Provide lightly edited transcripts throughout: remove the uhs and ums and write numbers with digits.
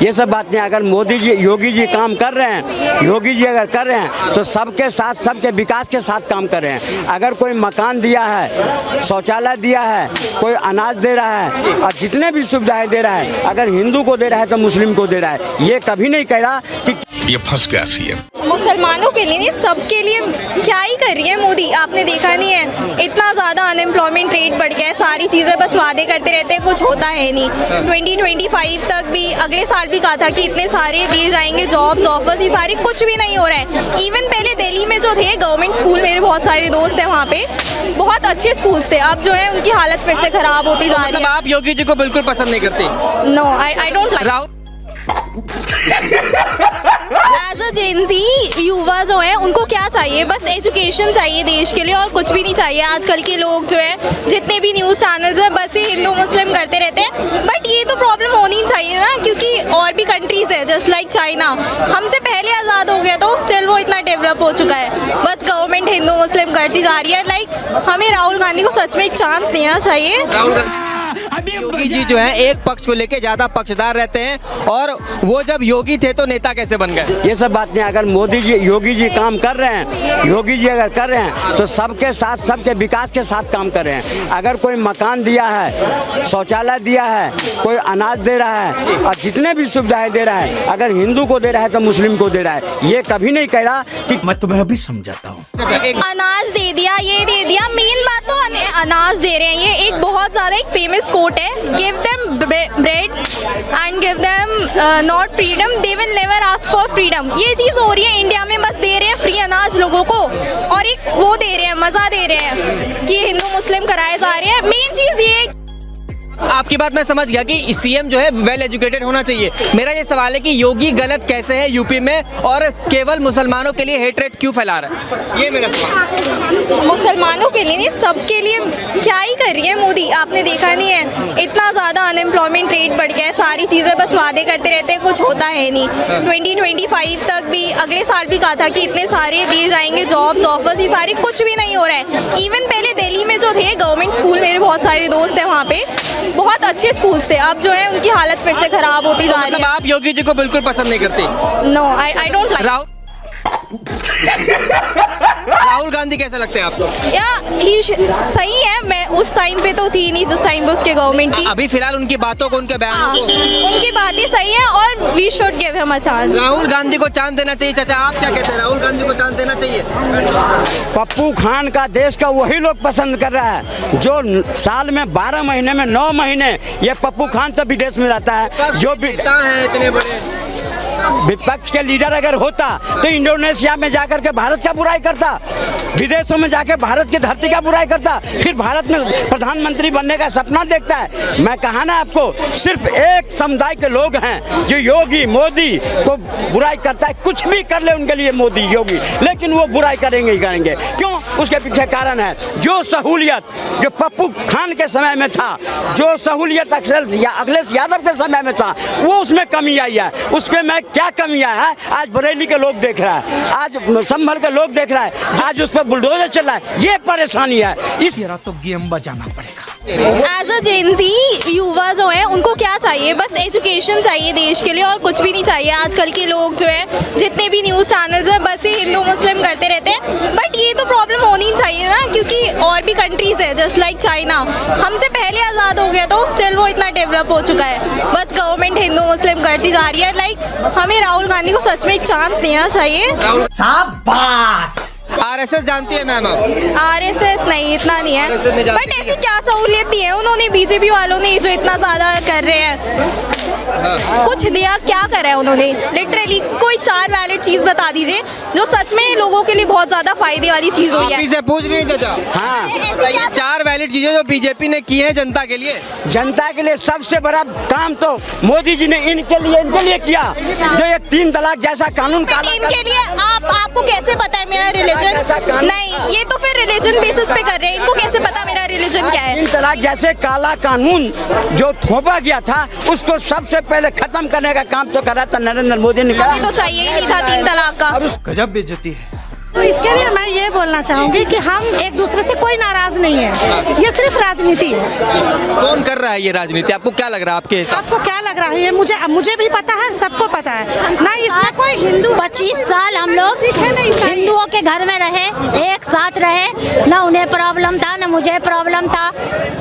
ये सब बातें अगर मोदी जी योगी जी काम कर रहे हैं, योगी जी अगर कर रहे हैं तो सबके साथ, सबके विकास के साथ काम कर रहे हैं। अगर कोई मकान दिया है, शौचालय दिया है, कोई अनाज दे रहा है और जितने भी सुविधाएं दे रहा है, अगर हिंदू को दे रहा है तो मुस्लिम को दे रहा है। ये कभी नहीं कह रहा कि ये फंस गया सीएम। मुसलमानों के लिए नहीं, सबके लिए क्या ही कर रही है मोदी। आपने देखा नहीं है, इतना ज़्यादा अनएम्प्लॉयमेंट रेट बढ़ गया है। सारी चीज़ें बस वादे करते रहते हैं, कुछ होता है नहीं। 2025 तक भी, अगले साल भी कहा था कि इतने सारे दिए जाएंगे जॉब्स, ऑफर्स, ये सारे कुछ भी नहीं हो रहा है। इवन पहले दिल्ली में जो थे गवर्नमेंट स्कूल, मेरे बहुत सारे दोस्त हैं वहाँ पे, बहुत अच्छे स्कूल्स थे। अब जो है उनकी हालत फिर से खराब होती जा रही है। आप योगी जी को बिल्कुल पसंद नहीं करते? No, I don't like. As a Gen Z युवा जो है उनको क्या चाहिए, बस एजुकेशन चाहिए देश के लिए और कुछ भी नहीं चाहिए। आजकल के लोग जो है, जितने भी न्यूज़ चैनल्स हैं, बस ये हिंदू मुस्लिम करते रहते हैं। बट ये तो प्रॉब्लम होनी चाहिए ना, क्योंकि और भी कंट्रीज है जस्ट लाइक चाइना, हमसे पहले आज़ाद हो गया तो स्टिल वो इतना डेवलप हो चुका है। बस गवर्नमेंट हिंदू मुस्लिम करती जा रही है। लाइक हमें राहुल गांधी को सच में एक चांस देना चाहिए। योगी जी जो है एक पक्ष को लेके ज्यादा पक्षधार रहते हैं, और वो जब योगी थे तो नेता कैसे बन गए? ये सब बातें अगर मोदी जी योगी जी काम कर रहे हैं, योगी जी अगर कर रहे हैं तो सबके साथ, सबके विकास के साथ काम कर रहे हैं। अगर कोई मकान दिया है, शौचालय दिया है, कोई अनाज दे रहा है और जितने भी सुविधाएं दे रहा है, अगर हिंदू को दे रहा है तो मुस्लिम को दे रहा है। ये कभी नहीं कह रहा कि मैं तुम्हें अभी समझाता हूँ। अनाज दे दिया, ये दे दिया, मेन बात तो अनाज दे रहे हैं। ये एक बहुत ज़्यादा एक फेमस कोट है, give them bread and give them not freedom, they will never ask for freedom. ये चीज़ हो रही है इंडिया में, बस दे रहे हैं फ्री अनाज लोगों को और एक वो दे रहे हैं, मज़ा दे रहे हैं कि हिंदू मुस्लिम कराए जा रहे हैं। मेन चीज़ ये। आपकी बात मैं समझ गया कि सीएम जो है वेल एजुकेटेड होना चाहिए। मेरा ये सवाल है कि योगी गलत कैसे है यूपी में, और केवल मुसलमानों के लिए हेट रेट क्यों फैला रहा है? ये मेरा सवाल। मुसलमानों के लिए नहीं, सबके लिए क्या ही कर रही है मोदी। आपने देखा नहीं है, इतना ज़्यादा अनएम्प्लॉयमेंट रेट बढ़ गया है। सारी चीज़ें बस वादे करते रहते हैं, कुछ होता है नहीं। 2025 तक भी, अगले साल भी कहा था कि इतने सारे दिए जाएंगे जॉब्स, ऑफर्स, ये सारे कुछ भी नहीं हो रहा है। इवन पहले दिल्ली में जो थे गवर्नमेंट स्कूल, मेरे बहुत सारे दोस्त हैं वहाँ पे, बहुत अच्छे स्कूल्स थे। अब जो है उनकी हालत फिर से खराब होती जा रही है। आप योगी जी को बिल्कुल पसंद नहीं करते? No, I don't like. Rahul Gandhi कैसे लगते हैं आपको? या ही सही है, मैं उस टाइम पे तो थी नहीं जिस टाइम पे उसके गवर्नमेंट थी। अभी फिलहाल उनकी बातों को, उनके बयानों को, उनकी बातें सही है और we should give him a chance. Rahul Gandhi को चांस देना चाहिए। चाचा आप क्या कहते हैं, राहुल गांधी को चांस देना चाहिए? पप्पू खान का देश का वही लोग पसंद कर रहा है जो साल में 12 महीने में 9 महीने ये पप्पू खान तो विदेश में रहता है। जो भी है इतने बड़े विपक्ष के लीडर अगर होता तो इंडोनेशिया में जाकर के भारत का बुराई करता, विदेशों में जाकर भारत की धरती का बुराई करता, फिर भारत में प्रधानमंत्री बनने का सपना देखता है। मैं कहा ना आपको, सिर्फ एक समुदाय के लोग हैं जो योगी मोदी को बुराई करता है। कुछ भी कर ले उनके लिए मोदी योगी, लेकिन वो बुराई करेंगे ही करेंगे। क्यों? उसके पीछे कारण है जो सहूलियत जो पप्पू खान के समय में था, जो सहूलियत अखिलेश यादव के समय में था, वो उसमें कमी आई है। उसमें मैं क्या कमी आया है आज बरेली के लोग देख रहा है, आज संभल के लोग देख रहा है, आज उस पर बुलडोजर चल रहा है। ये परेशानी है। इस तो गेम बजाना पड़ेगा। एज अ जेनजी युवा जो है उनको क्या चाहिए, बस एजुकेशन चाहिए देश के लिए और कुछ भी नहीं चाहिए। आजकल के लोग जो है, जितने भी न्यूज़ चैनल्स हैं, बस ये हिंदू मुस्लिम करते रहते हैं। बट ये तो प्रॉब्लम होनी चाहिए ना, क्योंकि और भी कंट्रीज है जस्ट लाइक चाइना, हमसे पहले आज़ाद हो गया तो स्टिल वो इतना डेवलप हो चुका है। बस गवर्नमेंट हिंदू मुस्लिम करती जा रही है। लाइक हमें राहुल गांधी को सच में एक चांस देना चाहिए। आरएसएस जानती है मैम आप? आरएसएस नहीं, इतना नहीं है। बट ऐसी क्या सहूलियत दी है उन्होंने, बीजेपी वालों ने, जो इतना ज्यादा कर रहे हैं? कुछ दिया? क्या करा है उन्होंने? लिटरली कोई 4 वैलिड चीज बता दीजिए जो सच में लोगों के लिए बहुत ज्यादा फायदे वाली चीज हुई है। से पूछ रही है चाचा। हाँ, 4 वैलिड चीजें जो बीजेपी ने की है जनता के लिए। जनता के लिए सबसे बड़ा काम तो मोदी जी ने इनके लिए किया, जो ये 3 तलाक जैसा कानून इनके लिए। आपको कैसे पता है मेरा रिलीजन? नहीं, ये तो फिर रिलीजन बेसिस पे कर रहे हैं। इनको कैसे पता मेरा रिलीजन क्या है? 3 तलाक जैसे काला कानून जो थोपा गया था, उसको सबसे पहले खत्म करने का काम तो करा था नरेंद्र मोदी ने। तो चाहिए ही नहीं था 3 तलाक का। गजब बेइज्जती है। तो इसके लिए मैं ये बोलना चाहूंगी कि हम एक दूसरे से कोई नाराज नहीं है, ये सिर्फ राजनीति है। कौन कर रहा है ये राजनीति, आपको क्या लग रहा है? आपके हिसाब आपको क्या लग रहा है? ये मुझे भी पता है, सबको पता है ना। इसमें कोई हिंदू 25 साल हम लोग हिंदुओं के घर में रहे, एक साथ रहे, न उन्हें प्रॉब्लम था न मुझे प्रॉब्लम था।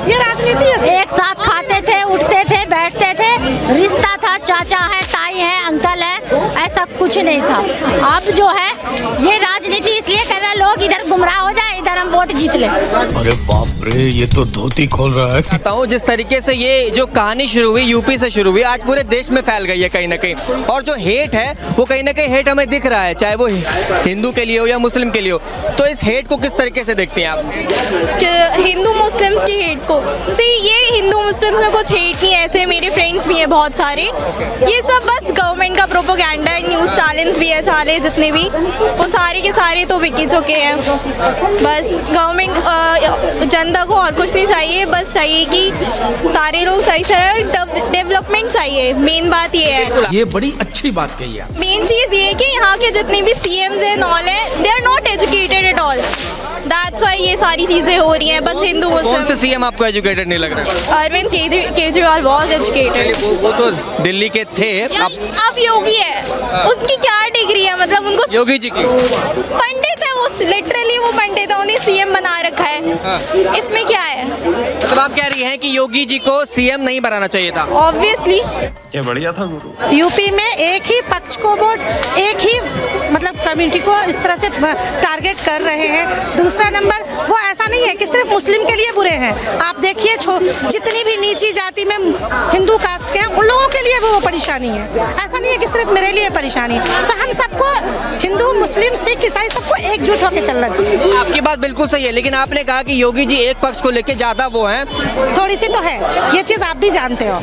ये राजनीति है। एक साथ खाते थे, उठते थे, बैठते थे, रिश्ता था, चाचा है, ताई है, अंकल है, ऐसा कुछ नहीं था। अब जो है ये राजनीति इसलिए कर रहे हैं लोग इधर गुमराह हो जाए, इधर हम वोट जीत ले। अरे बाप रे, ये तो धोती खोल रहा है। बताता हूँ, जिस तरीके से ये जो कहानी शुरू हुई यूपी से शुरू हुई, आज पूरे देश में फैल गई है कहीं ना कहीं। और जो हेट है वो कहीं ना कहीं हेट हमें दिख रहा है, चाहे वो हिंदू के लिए हो या मुस्लिम के लिए हो। तो इस हेट को किस तरीके से देखते हैं आप? कि हिंदू मुस्लिम्स की हेट को ये हिंदू मुस्लिम्स में कुछ हेट नहीं है, ऐसे मेरे फ्रेंड्स भी हैं बहुत सारे। ये सब बस गवर्नमेंट का प्रोपोगेंडा है, न्यूज़ चैनल्स भी है सारे जितने भी, वो सारे के सारे तो बिक ही चुके हैं। बस गवर्नमेंट जनता को और कुछ नहीं चाहिए, बस चाहिए कि सारे लोग सही तरह डेवलपमेंट चाहिए। मेन बात ये है, ये बड़ी अच्छी बात कही है। मेन चीज़ ये है कि यहाँ के जितने भी CMs हैं नॉल है, they are not educated at all. That's why ये सारी चीज़ें हो रही हैं। बस हिंदू कौन से मुस्लिम। सीएम आपको एजुकेटेड नहीं लग रहा? Arvind Kejriwal was educated. वो तो दिल्ली के थे। अब योगी है, उसकी क्या डिग्री है? मतलब उनको योगी जी की पंडित है वो, लिटरली वो पंडित है, उन्हें CM बना रखा है। इसमें क्या है? मतलब आप कह रही हैं कि योगी जी को सीएम नहीं बनाना चाहिए था? ऑब्वियसली। क्या बढ़िया था गुरु। यूपी में एक ही पक्ष को वोट, एक ही मतलब कम्युनिटी को इस तरह से टारगेट कर रहे हैं। दूसरा नंबर, वो ऐसा नहीं है कि सिर्फ मुस्लिम के लिए बुरे हैं। आप देखिए जितनी भी नीची जाति में हिंदू कास्ट के हैं, उन लोगों के लिए वो परेशानी है। ऐसा नहीं है कि सिर्फ मेरे लिए परेशानी है। तो हम सबको, हिंदू मुस्लिम सिख ईसाई, सबको एकजुट होकर चलना चाहिए। आपकी बात बिल्कुल सही है, लेकिन आपने कहा कि योगी जी एक पक्ष को लेके ज्यादा वो हैं। थोड़ी सी तो है, ये चीज़ आप भी जानते हो,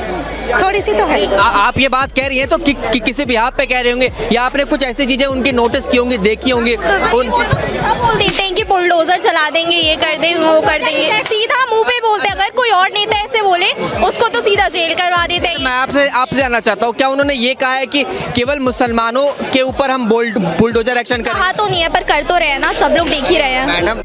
थोड़ी सी तो है। आप ये बात कह रही हैं तो किसी भी आप पे कह रहे होंगे, या आपने कुछ ऐसी चीजें उनकी नोटिस की होंगी, देखी होंगी? वो तो सीधा बोल देते हैं कि बुलडोजर चला देंगे, ये कर देंगे, वो कर देंगे, सीधा मुंह पे बोलते हैं। अगर कोई और नेता ऐसे बोले उसको तो सीधा जेल करवा देते हैं। मैं आपसे जानना चाहता हूँ, क्या उन्होंने ये कहा है कि केवल मुसलमानों के ऊपर हम बुलडोजर एक्शन करें? कहा तो नहीं है, पर कर तो रहे हैं ना, सब लोग देख ही रहे हैं। मैडम